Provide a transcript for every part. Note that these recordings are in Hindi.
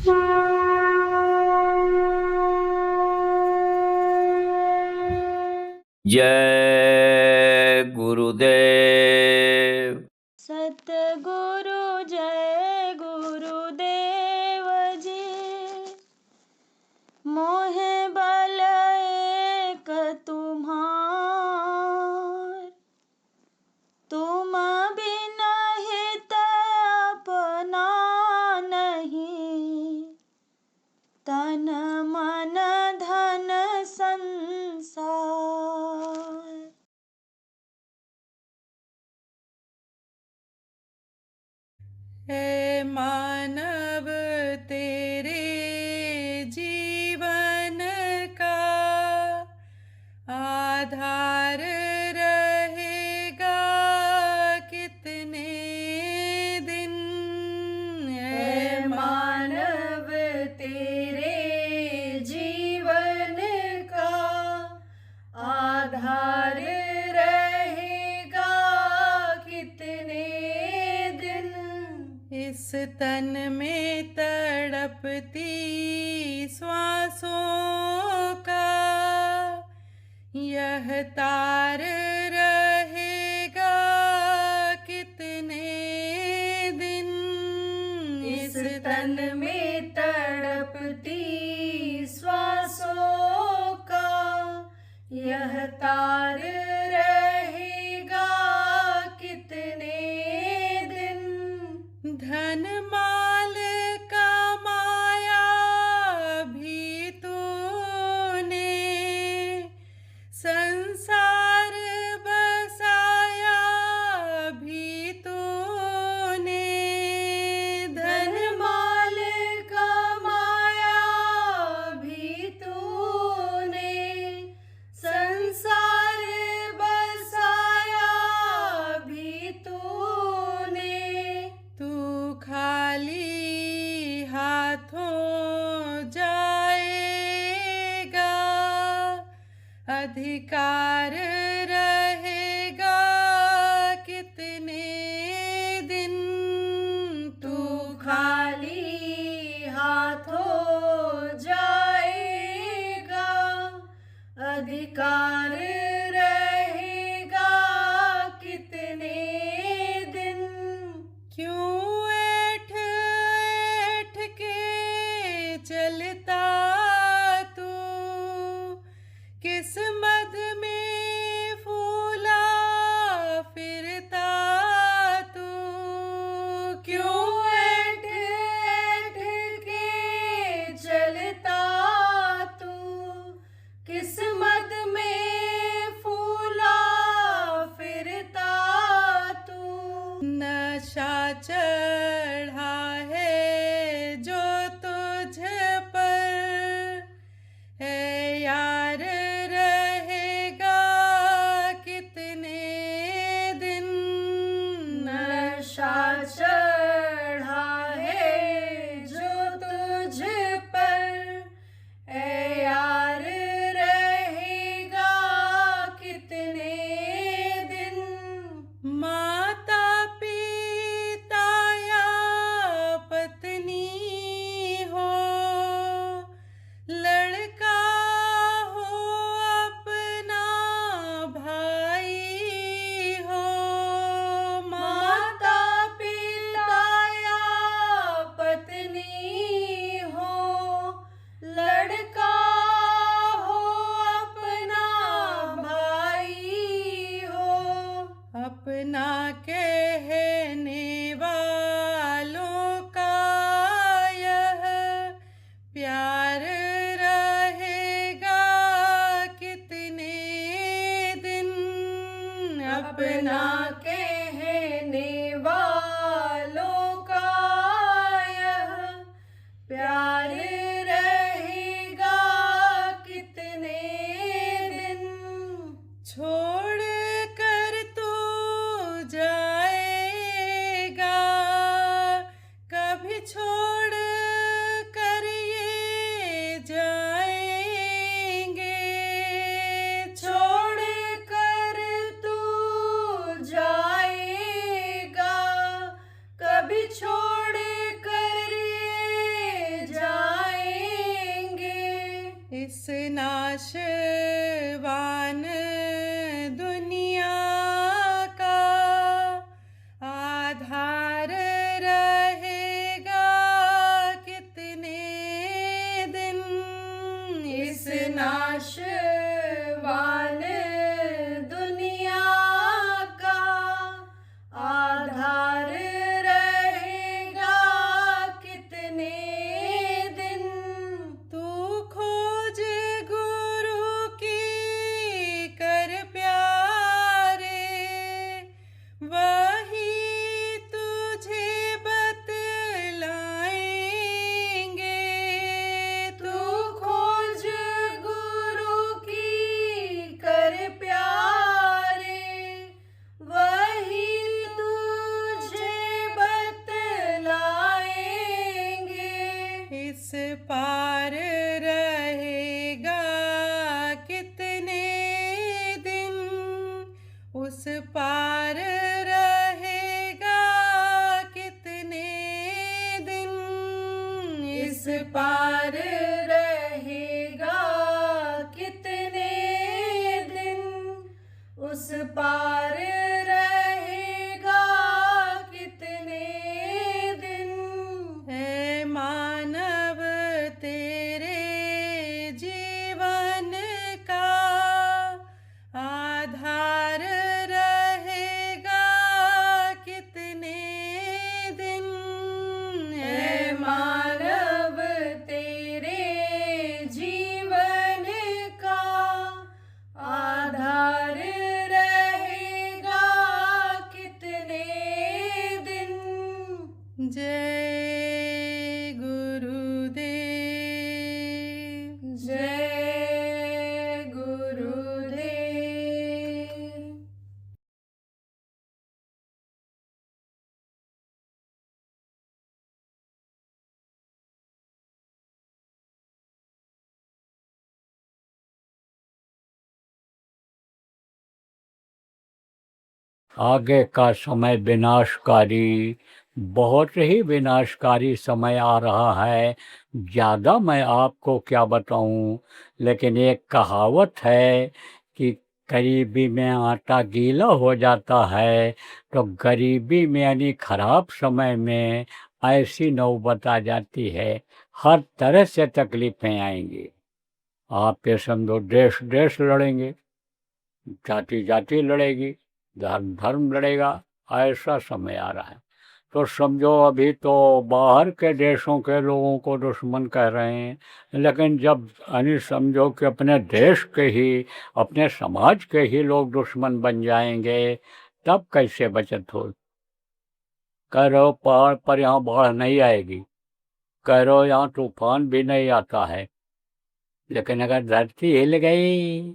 जय गुरुदेव। सतगुरु जय गुरुदेव जी। मोहे बल एक तुम्हार, तुम बिन हित अपना नहीं। तन मन धन संसार। हे मानव तेरे जीवन का आधार रहेगा कितने दिन। हे मानव तेरे जीवन का आधार रहेगा कितने दिन। इस तन में तड़पती श्वासों का यह तार रहेगा कितने दिन। इस तन में तड़पती श्वासों का यह तार रहेगा कितने दिन। धन माल कमाया भी तूने, संसार बसाया भी तूने। धन माल कमाया भी तूने, संसार बसाया भी तूने। तू खाली हाथों जाएगा, अधिकार रहेगा कितने दिन। तू खाली हाथों जाएगा, अधिकार रहेगा कितने दिन। क्यों ऐठ ऐठ के चलता तू, किस मद में फूला फिरता तू। क्यों ऐठ ऐठ के चलता तू, किस मद में नाशवान दुनिया का आधार रहेगा कितने दिन। इस नाशवान दुनिया का आधार रहेगा कितने दिन। तू खोज गुरु की कर प्यारे, वही तुझे बतलाएंगे। तू खोज गुरु की कर प्यारे, वही तुझे बतलाएंगे। इस पार रहेगा कितने दिन, उस पार रहेगा कितने दिन। इस पार रहेगा कितने दिन, उस पार रहेगा कितने दिन। है मानव तेरे जीवन का आधार रहेगा कितने दिन। है मानव तेरे जीवन का आधार रहेगा कितने दिन। जय गुरुदेव, जय गुरुदेव। आगे का समय विनाशकारी, बहुत ही विनाशकारी समय आ रहा है। ज़्यादा मैं आपको क्या बताऊं, लेकिन एक कहावत है कि गरीबी में आटा गीला हो जाता है, तो गरीबी में यानी खराब समय में ऐसी नौबत आ जाती है, हर तरह से तकलीफ़ें आएंगी। आप ये समझो, देश देश लड़ेंगे, जाति जाति लड़ेगी, धर्म धर्म लड़ेगा, ऐसा समय आ रहा है। तो समझो अभी तो बाहर के देशों के लोगों को दुश्मन कह रहे हैं, लेकिन जब यानी समझो कि अपने देश के ही, अपने समाज के ही लोग दुश्मन बन जाएंगे, तब कैसे बचत हो। कह रहे हो पहाड़ पर यहाँ बाढ़ नहीं आएगी, कह रहे हो यहाँ तूफान भी नहीं आता है, लेकिन अगर धरती हिल गई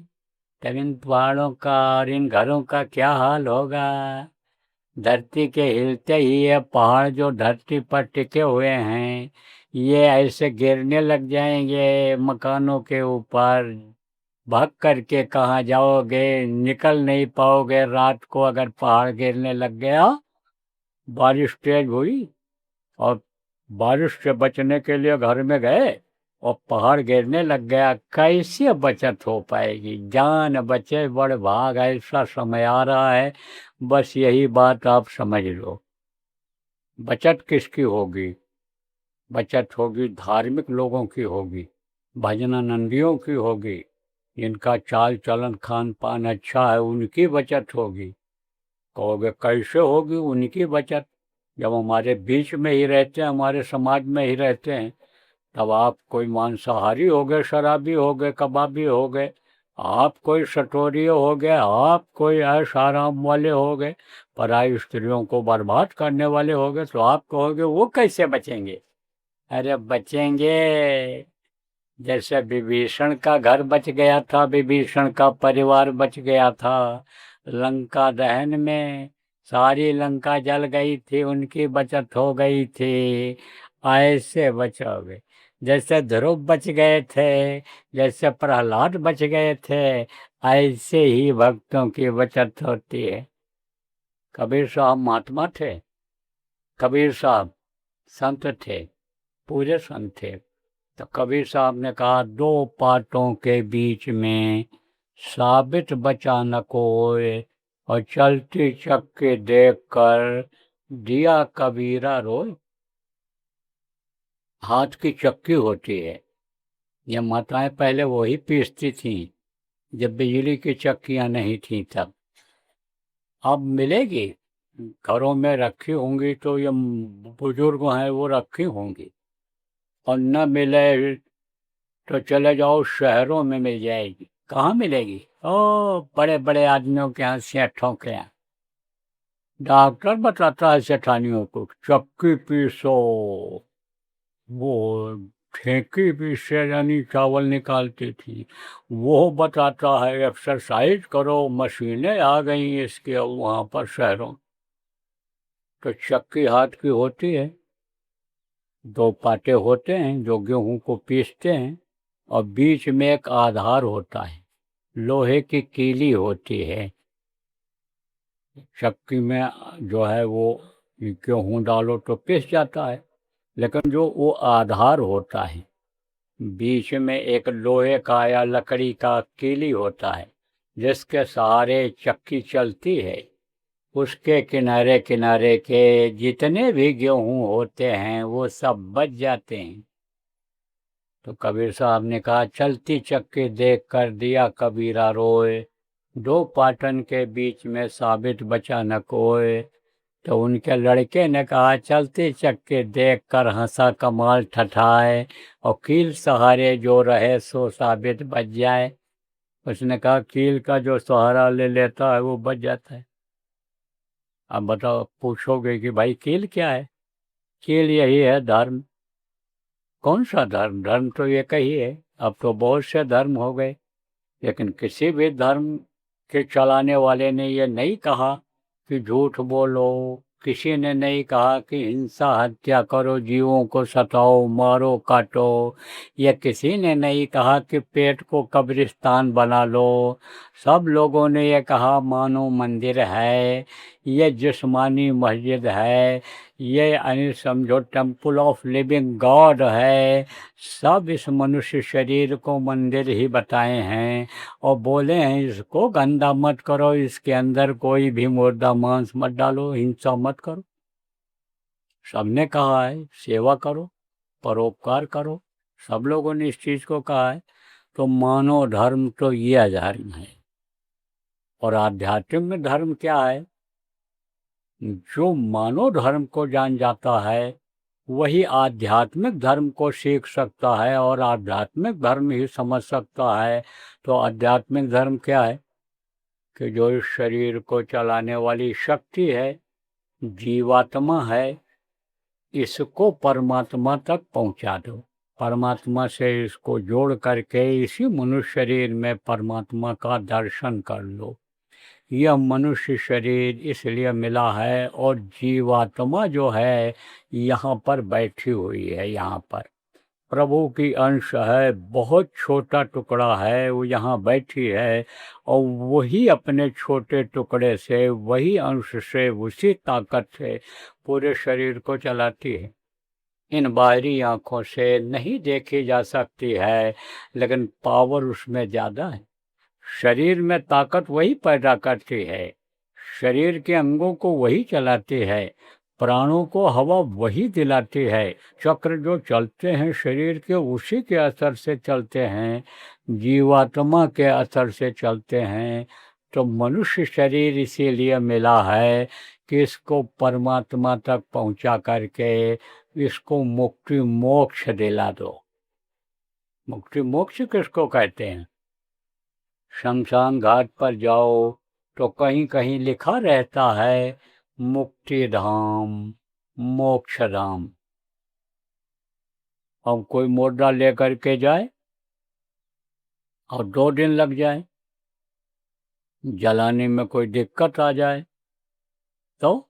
तब इन पहाड़ों का और इन घरों का क्या हाल होगा। धरती के हिलते ही ये पहाड़ जो धरती पर टिके हुए हैं, ये ऐसे गिरने लग जाएंगे मकानों के ऊपर। भाग करके कहाँ जाओगे, निकल नहीं पाओगे रात को अगर पहाड़ गिरने लग गया। बारिश तेज हुई और बारिश से बचने के लिए घर में गए और पहाड़ गिरने लग गया, कैसे बचत हो पाएगी। जान बचे बड़ भाग, ऐसा समय आ रहा है। बस यही बात आप समझ लो। बचत किसकी होगी? बचत होगी धार्मिक लोगों की होगी, भजनानंदियों की होगी, इनका चाल चलन खान पान अच्छा है, उनकी बचत होगी। कहोगे कैसे होगी उनकी बचत? जब हमारे बीच में ही रहते हैं, हमारे समाज में ही रहते हैं, तब आप कोई मांसाहारी हो गए, शराबी हो गए, कबाबी हो गए, आप कोई सटोरी हो गए, आप कोई ऐश आराम वाले हो गए, पराई स्त्रियों को बर्बाद करने वाले हो गए, तो आप कहोगे वो कैसे बचेंगे? अरे बचेंगे। जैसे विभीषण का घर बच गया था, विभीषण का परिवार बच गया था लंका दहन में, सारी लंका जल गई थी, उनकी बचत हो गई थी। ऐसे बचोगे। जैसे ध्रुव बच गए थे, जैसे प्रहलाद बच गए थे, ऐसे ही भक्तों की बचत होती है। कबीर साहब महात्मा थे, कबीर साहब संत थे, पूरे संत थे। तो कबीर साहब ने कहा, दो पाटों के बीच में साबित बचा न कोय, और चलती चक्की देख कर दिया कबीरा रोए। हाथ की चक्की होती है, ये माताएं पहले वही पीसती थीं, जब बिजली की चक्कियां नहीं थीं तब। अब मिलेगी, घरों में रखी होंगी तो ये बुजुर्ग हैं वो रखी होंगी, और न मिले तो चले जाओ शहरों में मिल जाएगी। कहाँ मिलेगी? ओ बड़े बड़े आदमियों के यहाँ, सेठों के यहाँ। डॉक्टर बताता है सेठानियों को, चक्की पीसो, वो ठेकी पीसे यानी चावल निकालती थी, वो बताता है एक्सरसाइज करो, मशीनें आ गई इसके वहाँ पर शहरों। तो चक्की हाथ की होती है, दो पाटे होते हैं जो गेहूं को पीसते हैं, और बीच में एक आधार होता है, लोहे की कीली होती है। चक्की में जो है वो गेहूं डालो तो पिस जाता है, लेकिन जो वो आधार होता है, बीच में एक लोहे का या लकड़ी का कीली होता है, जिसके सहारे चक्की चलती है, उसके किनारे किनारे के जितने भी गेहूं होते हैं वो सब बच जाते हैं। तो कबीर साहब ने कहा, चलती चक्की देख कर दिया कबीरा रोए, दो पाटन के बीच में साबित बचा न कोय। तो उनके लड़के ने कहा, चलती चक्की देख कर हंसा कमाल ठठाए, और कील सहारे जो रहे सो साबित बच जाए। उसने कहा, कील का जो सहारा ले लेता है वो बच जाता है। अब बताओ, पूछोगे कि भाई कील क्या है? कील यही है धर्म। कौन सा धर्म? धर्म तो एक ही है। अब तो बहुत से धर्म हो गए, लेकिन किसी भी धर्म के चलाने वाले ने ये नहीं कहा कि झूठ बोलो, किसी ने नहीं कहा कि हिंसा हत्या करो, जीवों को सताओ, मारो, काटो, या किसी ने नहीं कहा कि पेट को कब्रिस्तान बना लो। सब लोगों ने ये कहा, मानो मंदिर है, ये जिस्मानी मस्जिद है, ये यानी समझो टेम्पल ऑफ लिविंग गॉड है। सब इस मनुष्य शरीर को मंदिर ही बताए हैं, और बोले हैं इसको गंदा मत करो, इसके अंदर कोई भी मुर्दा मांस मत डालो, हिंसा मत करो। सबने कहा है सेवा करो, परोपकार करो, सब लोगों ने इस चीज को कहा है। तो मानव धर्म तो ये धर्म है। और आध्यात्मिक धर्म क्या है? जो मानव धर्म को जान जाता है वही आध्यात्मिक धर्म को सीख सकता है, और आध्यात्मिक धर्म ही समझ सकता है। तो आध्यात्मिक धर्म क्या है? कि जो इस शरीर को चलाने वाली शक्ति है, जीवात्मा है, इसको परमात्मा तक पहुंचा दो। परमात्मा से इसको जोड़ करके इसी मनुष्य शरीर में परमात्मा का दर्शन कर लो। यह मनुष्य शरीर इसलिए मिला है, और जीवात्मा जो है यहाँ पर बैठी हुई है, यहाँ पर प्रभु की अंश है, बहुत छोटा टुकड़ा है, वो यहाँ बैठी है, और वही अपने छोटे टुकड़े से, वही अंश से, उसी ताकत से पूरे शरीर को चलाती है। इन बाहरी आंखों से नहीं देखी जा सकती है, लेकिन पावर उसमें ज़्यादा है। शरीर में ताकत वही पैदा करती है, शरीर के अंगों को वही चलाती है, प्राणों को हवा वही दिलाती है। चक्र जो चलते हैं शरीर के, उसी के असर से चलते हैं, जीवात्मा के असर से चलते हैं। तो मनुष्य शरीर इसीलिए मिला है कि इसको परमात्मा तक पहुंचा करके इसको मुक्ति मोक्ष दिला दो। मुक्ति मोक्ष किसको कहते हैं? शमशान घाट पर जाओ तो कहीं कहीं लिखा रहता है मुक्ति धाम, मोक्ष धाम। अब कोई मुर्दा लेकर के जाए और 2 दिन लग जाए, जलाने में कोई दिक्कत आ जाए, तो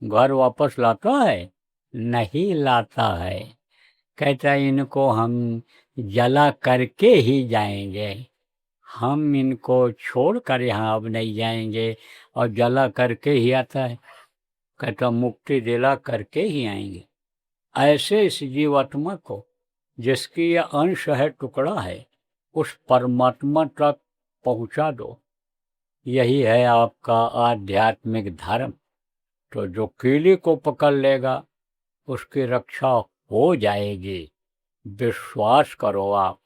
घर वापस लाता है? नहीं लाता है। कहता है इनको हम जला करके ही जाएंगे, हम इनको छोड़कर यहाँ अब नहीं जाएंगे, और जला करके ही आता है। कहता मुक्ति दिला करके ही आएंगे। ऐसे इस जीवात्मा को जिसकी यह अंश है, टुकड़ा है, उस परमात्मा तक पहुंचा दो। यही है आपका आध्यात्मिक धर्म। तो जो कीली को पकड़ लेगा उसकी रक्षा हो जाएगी। विश्वास करो आप।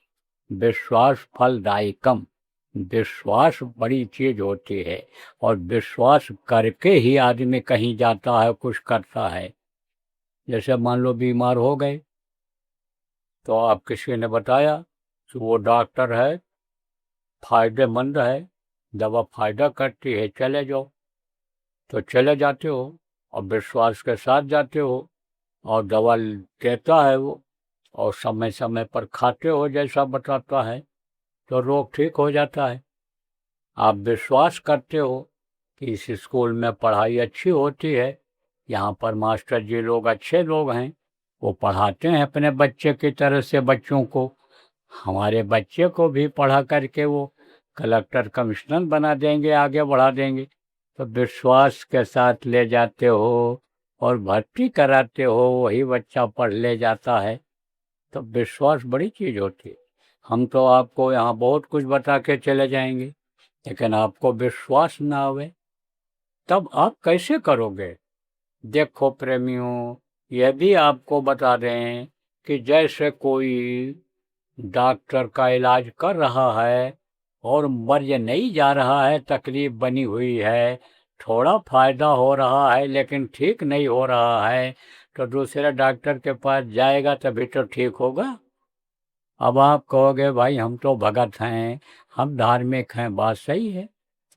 विश्वास फलदायकम। विश्वास बड़ी चीज होती है, और विश्वास करके ही आदमी कहीं जाता है, कुछ करता है। जैसे मान लो बीमार हो गए, तो आप किसी ने बताया कि वो डॉक्टर है, फायदेमंद है, दवा फायदा करती है, चले जाओ। तो चले जाते हो और विश्वास के साथ जाते हो, और दवा देता है वो, और समय समय पर खाते हो जैसा बताता है, तो रोग ठीक हो जाता है। आप विश्वास करते हो कि इस स्कूल में पढ़ाई अच्छी होती है, यहाँ पर मास्टर जी लोग अच्छे लोग हैं, वो पढ़ाते हैं अपने बच्चे की तरह से बच्चों को। हमारे बच्चे को भी पढ़ा करके वो कलेक्टर कमिश्नर बना देंगे, आगे बढ़ा देंगे। तो विश्वास के साथ ले जाते हो और भर्ती कराते हो, वही बच्चा पढ़ ले जाता है। तो विश्वास बड़ी चीज होती है। हम तो आपको यहाँ बहुत कुछ बता के चले जाएंगे, लेकिन आपको विश्वास ना आवे तब आप कैसे करोगे? देखो प्रेमियों, यह भी आपको बता दें कि जैसे कोई डॉक्टर का इलाज कर रहा है और मर्ज नहीं जा रहा है, तकलीफ बनी हुई है, थोड़ा फायदा हो रहा है लेकिन ठीक नहीं हो रहा है, तो दूसरे डॉक्टर के पास जाएगा तभी तो ठीक होगा। अब आप कहोगे भाई हम तो भगत हैं, हम धार्मिक हैं, बात सही है।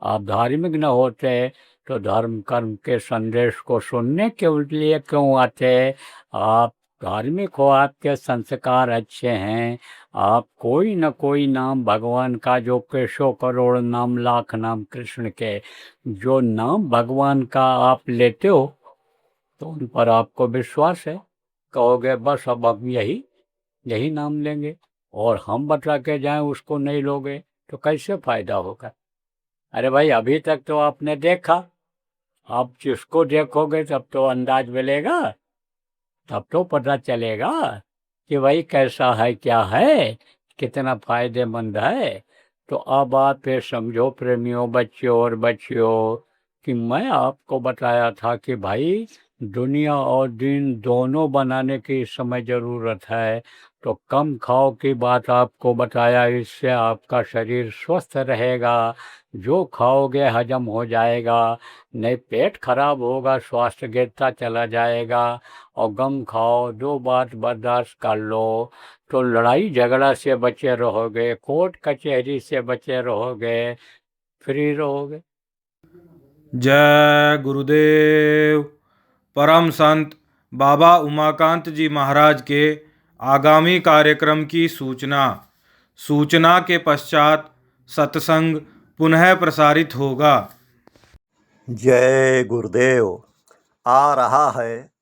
आप धार्मिक न होते तो धर्म कर्म के संदेश को सुनने के लिए क्यों आते? आप धार्मिक हो, आपके संस्कार अच्छे हैं, आप कोई न कोई नाम भगवान का, जो के 100 करोड़ नाम, लाख नाम कृष्ण के, जो नाम भगवान का आप लेते हो, तो उन पर आपको विश्वास है। कहोगे बस अब हम यही नाम लेंगे, और हम बता के जाएं उसको नहीं लोगे तो कैसे फायदा होगा? अरे भाई, अभी तक तो आपने देखा, आप जिसको देखोगे तब तो अंदाज मिलेगा, तब तो पता चलेगा कि भाई कैसा है, क्या है, कितना फायदेमंद है। तो अब आप ये समझो प्रेमियों, बच्चों और बच्चियों, कि मैं आपको बताया था कि भाई दुनिया और दीन दोनों बनाने की इस समय ज़रूरत है। तो कम खाओ की बात आपको बताया, इससे आपका शरीर स्वस्थ रहेगा। जो खाओगे हजम हो जाएगा, नहीं पेट खराब होगा, स्वास्थ्य गिरता चला जाएगा। और गम खाओ, दो बात बर्दाश्त कर लो, तो लड़ाई झगड़ा से बचे रहोगे, कोर्ट कचहरी से बचे रहोगे, फ्री रहोगे। जय गुरुदेव। परम संत बाबा उमाकांत जी महाराज के आगामी कार्यक्रम की सूचना के पश्चात सत्संग पुनः प्रसारित होगा। जय गुरुदेव। आ रहा है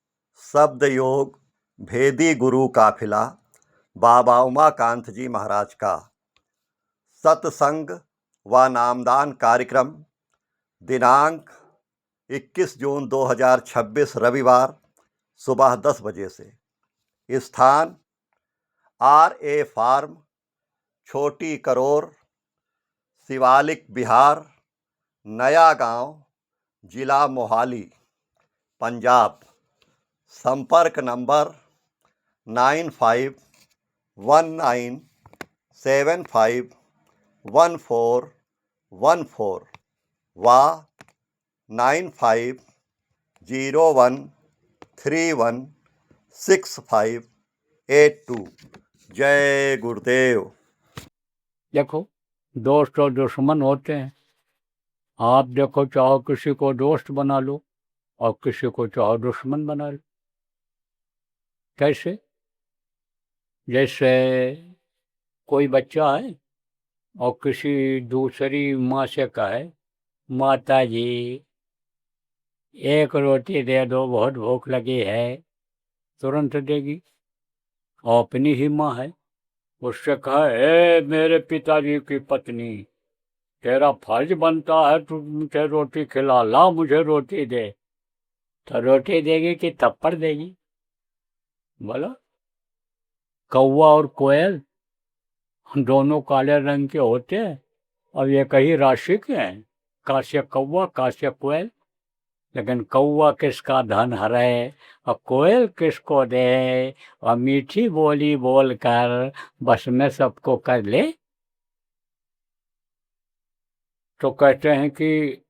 शब्द योग भेदी गुरु काफिला बाबा उमाकांत जी महाराज का सत्संग व नामदान कार्यक्रम दिनांक 21 जून 2026 रविवार सुबह 10 बजे से। स्थान RA फार्म, छोटी करोर, शिवालिक बिहार, नया गांव, जिला मोहाली, पंजाब। संपर्क नंबर 9519751414 व 9501316582। जय गुरुदेव। देखो, दोस्त और दुश्मन होते हैं। आप देखो, चाहो किसी को दोस्त बना लो और किसी को चाहो दुश्मन बना लो। कैसे? जैसे कोई बच्चा है और किसी दूसरी माँ से कहे, माता जी एक रोटी दे दो, बहुत भूख लगी है, तुरंत देगी। और अपनी ही माँ है, उससे कहा, ए मेरे पिताजी की पत्नी, तेरा फर्ज बनता है तू मुझे रोटी खिला, ला मुझे रोटी दे। तो रोटी देगी कि थप्पड़ देगी? बोलो। कौवा और कोयल दोनों काले रंग के होते हैं और एक ही राशि के हैं, काश्य कौवा काश्य कोयल। लेकिन कौवा किसका धन हरे और कोयल किसको दे, और मीठी बोली बोलकर बस में सबको कर ले। तो कहते हैं कि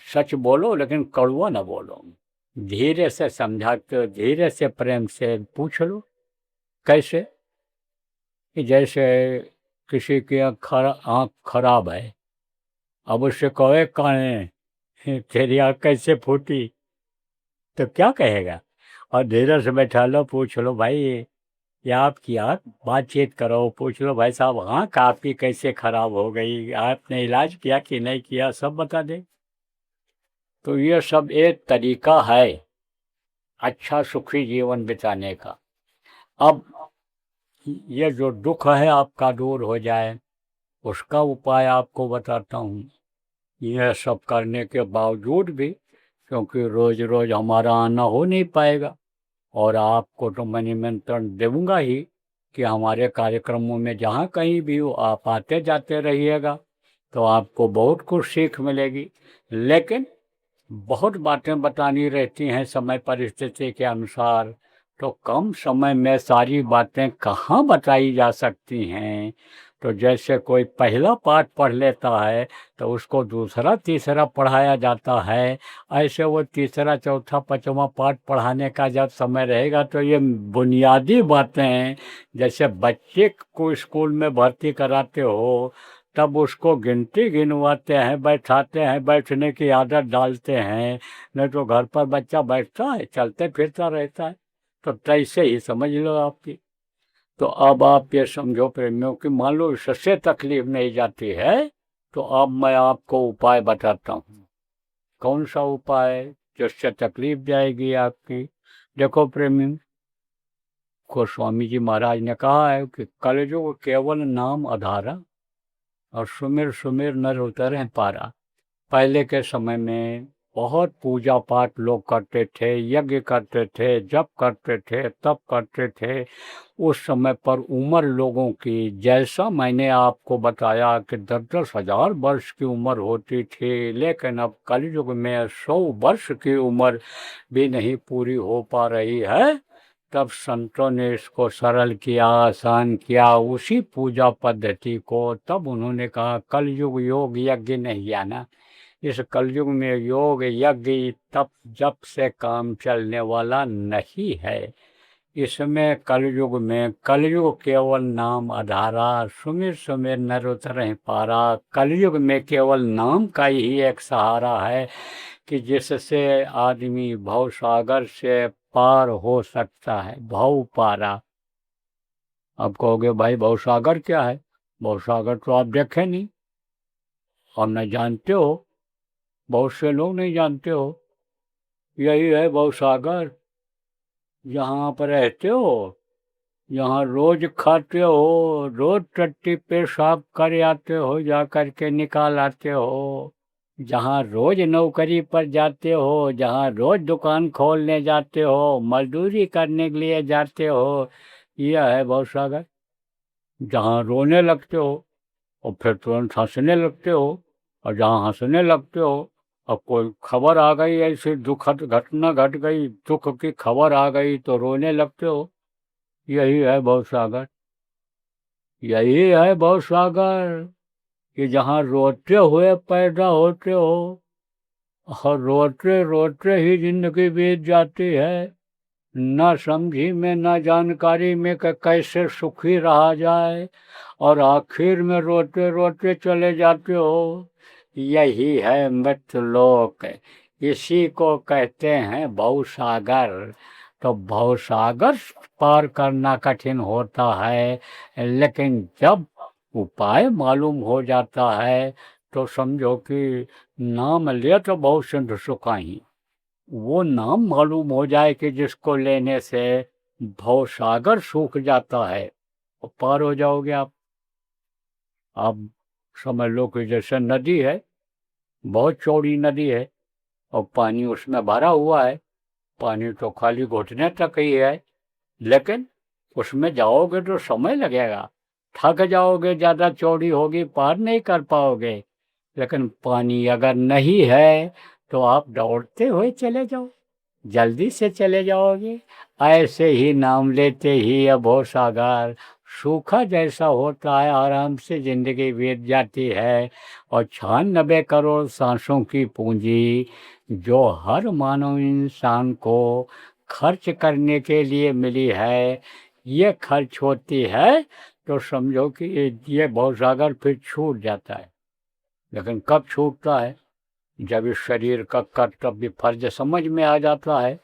सच बोलो लेकिन कड़वा ना बोलो, धीरे से समझाते हो, धीरे से प्रेम से पूछ लो। कैसे कि जैसे किसी की आँख खराब है, अब उससे कहे काने तेरी आँख कैसे फूटी, तो क्या कहेगा? और धीरे से बैठा लो, पूछ लो भाई ये आपकी आँख, बातचीत करो, पूछ लो भाई साहब आँख आपकी कैसे खराब हो गई, आपने इलाज किया कि नहीं किया, सब बता दे। तो ये सब एक तरीका है अच्छा सुखी जीवन बिताने का। अब ये जो दुख है आपका दूर हो जाए, उसका उपाय आपको बताता हूँ। यह सब करने के बावजूद भी, क्योंकि रोज रोज हमारा आना हो नहीं पाएगा, और आपको तो मैं निमंत्रण दूंगा ही कि हमारे कार्यक्रमों में जहाँ कहीं भी हो आप आते जाते रहिएगा, तो आपको बहुत कुछ सीख मिलेगी। लेकिन बहुत बातें बतानी रहती हैं समय परिस्थिति के अनुसार, तो कम समय में सारी बातें कहाँ बताई जा सकती हैं। तो जैसे कोई पहला पाठ पढ़ लेता है तो उसको दूसरा तीसरा पढ़ाया जाता है, ऐसे वो तीसरा चौथा पांचवा पाठ पढ़ाने का जब समय रहेगा तो ये बुनियादी बातें हैं। जैसे बच्चे को स्कूल में भर्ती कराते हो तब उसको गिनती गिनवाते हैं, बैठाते हैं, बैठने की आदत डालते हैं, नहीं तो घर पर बच्चा बैठता है, चलते फिरता रहता है। तो तैसे ही समझ लो आपकी। तो अब आप ये समझो प्रेमियों कि मान लो इससे तकलीफ नहीं जाती है, तो अब मैं आपको उपाय बताता हूँ। कौन सा उपाय जिससे तकलीफ जाएगी आपकी? देखो प्रेमी को स्वामी जी महाराज ने कहा है कि कलयुग केवल नाम आधारा और सुमिर सुमिर नर उतरे पारा। पहले के समय में बहुत पूजा पाठ लोग करते थे, यज्ञ करते थे, जप करते थे, तप करते थे। उस समय पर उम्र लोगों की, जैसा मैंने आपको बताया कि 10-10 हजार वर्ष की उम्र होती थी, लेकिन अब कलयुग में 100 वर्ष की उम्र भी नहीं पूरी हो पा रही है। तब संतों ने इसको सरल किया, आसान किया, उसी पूजा पद्धति को। तब उन्होंने कहा कलयुग योग यज्ञ नहीं आना, इस कलयुग में योग यज्ञ तप जप से काम चलने वाला नहीं है। इसमें कलयुग में कलयुग केवल नाम आधारा, सुमिर सुमिर नर उतरे पारा। कलयुग में केवल नाम का ही एक सहारा है कि जिससे आदमी भव सागर से पार हो सकता है, भव पारा। अब कहोगे भाई भव सागर क्या है? भव सागर तो आप देखे नहीं और न जानते हो, बहुत से लोग नहीं जानते हो। यही है भव सागर, जहाँ पर रहते हो, यहाँ रोज खाते हो, रोज टट्टी पेशाब कर आते हो, जा कर के निकाल आते हो, जहाँ रोज नौकरी पर जाते हो, जहाँ रोज दुकान खोलने जाते हो, मजदूरी करने के लिए जाते हो, यह है भवसागर। जहाँ रोने लगते हो और फिर तुरंत हंसने लगते हो, और जहाँ हंसने लगते हो और कोई खबर आ गई, ऐसी दुखद घटना घट गई, दुख की खबर आ गई तो रोने लगते हो। यही है भवसागर, यही है भवसागर कि जहाँ रोते हुए पैदा होते हो और रोते रोते ही जिंदगी बीत जाती है, न समझी में न जानकारी में कि कैसे सुखी रहा जाए, और आखिर में रोते रोते चले जाते हो। यही है मृत्युलोक, इसी को कहते हैं भवसागर। तो भवसागर पार करना कठिन होता है, लेकिन जब उपाय मालूम हो जाता है तो समझो कि नाम ले तो बहुत सिंधु सुखाही। वो नाम मालूम हो जाए कि जिसको लेने से भवसागर सूख जाता है, और पार हो जाओगे आप। अब समझ लो कि जैसे नदी है, बहुत चौड़ी नदी है और पानी उसमें भरा हुआ है, पानी तो खाली घुटने तक ही है, लेकिन उसमें जाओगे तो समय लगेगा, थक जाओगे, ज़्यादा चौड़ी होगी, पार नहीं कर पाओगे। लेकिन पानी अगर नहीं है तो आप दौड़ते हुए चले जाओ, जल्दी से चले जाओगे। ऐसे ही नाम लेते ही अभो सागर सूखा जैसा होता है, आराम से जिंदगी बीत जाती है। और 96 करोड़ सांसों की पूंजी जो हर मानव इंसान को खर्च करने के लिए मिली है, ये खर्च होती है तो समझो कि ये भवसागर फिर छूट जाता है। लेकिन कब छूटता है? जब इस शरीर का कर्तव्य फर्ज समझ में आ जाता है,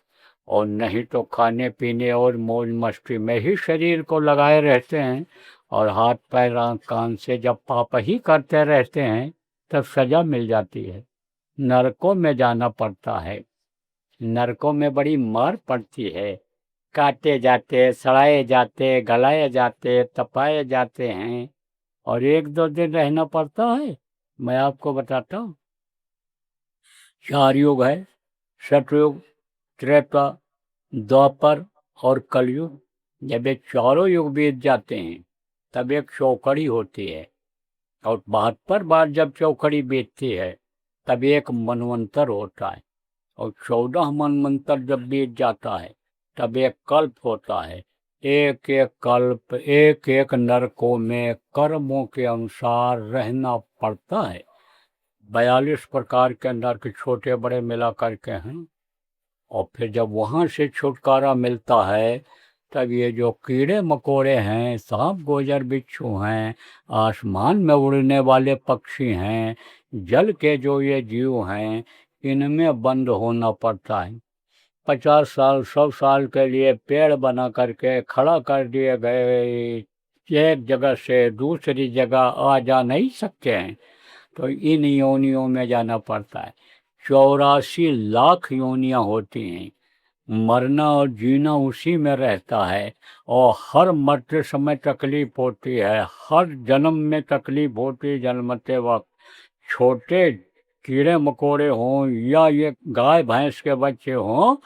और नहीं तो खाने पीने और मौज मस्ती में ही शरीर को लगाए रहते हैं, और हाथ पैर आँख कान से जब पाप ही करते रहते हैं तब सजा मिल जाती है, नरकों में जाना पड़ता है। नरकों में बड़ी मार पड़ती है, काटे जाते, सड़ाए जाते, गलाए जाते, तपाए जाते हैं, और 1-2 दिन रहना पड़ता है। मैं आपको बताता हूँ, 4 युग है, सतयुग, त्रेता, द्वापर और कलयुग। जब ये चारों युग बीत जाते हैं तब एक चौकड़ी होती है, और 72 बार जब चौकड़ी बीतती है तब एक मनवंतर होता है, और 14 मनवंतर जब बीत जाता है तब एक कल्प होता है। एक एक कल्प, एक एक नरकों में कर्मों के अनुसार रहना पड़ता है। 42 प्रकार के नरक छोटे बड़े मिला करके हैं। और फिर जब वहाँ से छुटकारा मिलता है तब ये जो कीड़े मकोड़े हैं, सांप गोजर बिच्छू हैं, आसमान में उड़ने वाले पक्षी हैं, जल के जो ये जीव हैं, इनमें बंद होना पड़ता है। 50 साल 100 साल के लिए पेड़ बना करके खड़ा कर दिए गए, एक जगह से दूसरी जगह आ जा नहीं सकते हैं, तो इन योनियों में जाना पड़ता है। 84 लाख योनियां होती हैं, मरना और जीना उसी में रहता है, और हर मरते समय तकलीफ होती है, हर जन्म में तकलीफ होती है। जन्मते वक्त छोटे कीड़े मकोड़े हों या ये गाय भैंस के बच्चे हों,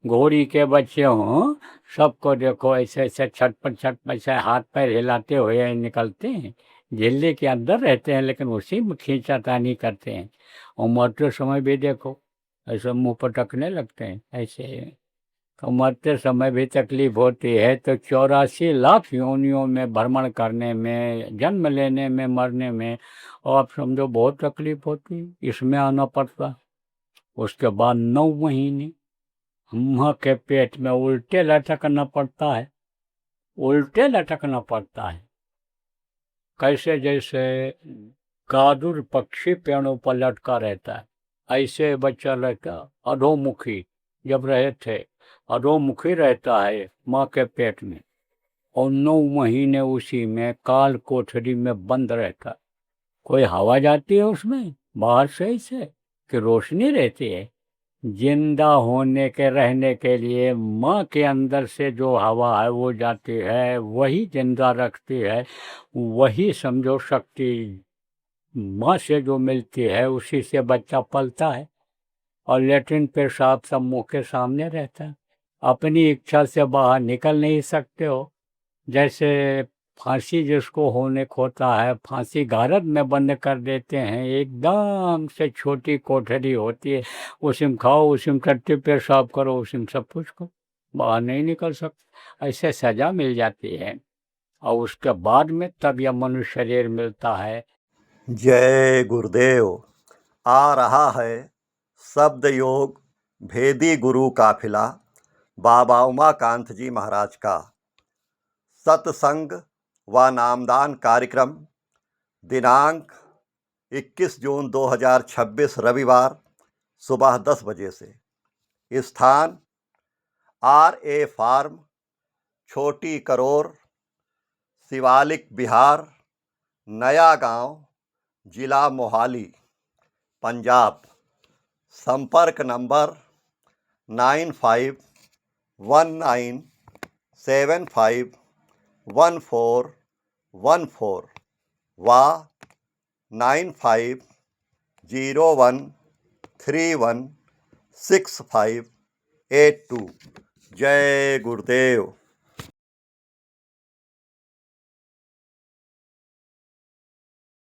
घोड़ी के बच्चे हों, सबको देखो ऐसे ऐसे छटपट से हाथ पैर हिलाते हुए निकलते हैं। झिल्ली के अंदर रहते हैं लेकिन उसी में खींचातानी करते हैं। और मरते समय भी देखो ऐसे मुंह पटकने लगते हैं ऐसे, तो मरते समय भी तकलीफ होती है। तो 84 लाख योनियों में भ्रमण करने में, जन्म लेने में, मरने में, और आप समझो बहुत तकलीफ होती है, इसमें आना पड़ता। उसके बाद 9 महीने माँ के पेट में उल्टे लटकना पड़ता है, उल्टे लटकना पड़ता है। कैसे? जैसे गादुर पक्षी पेड़ों पर लटका रहता है, ऐसे बच्चा लड़का अधोमुखी जब रहे थे, अधोमुखी रहता है माँ के पेट में, और 9 महीने उसी में काल कोठरी में बंद रहता है। कोई हवा जाती है उसमें बाहर से ऐसे कि रोशनी रहती है? जिंदा होने के रहने के लिए माँ के अंदर से जो हवा है वो जाती है, वही जिंदा रखती है, वही समझो शक्ति माँ से जो मिलती है उसी से बच्चा पलता है। और लेटरिन पेशाब सब मुंह के सामने रहता है, अपनी इच्छा से बाहर निकल नहीं सकते हो। जैसे फांसी जिसको होने को होता है, फांसी गारद में बंद कर देते हैं, एकदम से छोटी कोठरी होती है, उसी में खाओ, उसी में टट्टी पेशाब करो, उसी में सब कुछ करो, बाहर नहीं निकल सकते। ऐसे सजा मिल जाती है, और उसके बाद में तब यह मनुष्य शरीर मिलता है। जय गुरुदेव। आ रहा है शब्द योग भेदी गुरु काफिला बाबा उमाकांत जी महाराज का सत्संग व नामदान कार्यक्रम दिनांक 21 जून 2026 रविवार सुबह 10 बजे से। स्थान RA फार्म, छोटी करोर, शिवालिक बिहार, नया गांव, जिला मोहाली, पंजाब। संपर्क नंबर 9519751414 व 9501316582। जय गुरुदेव।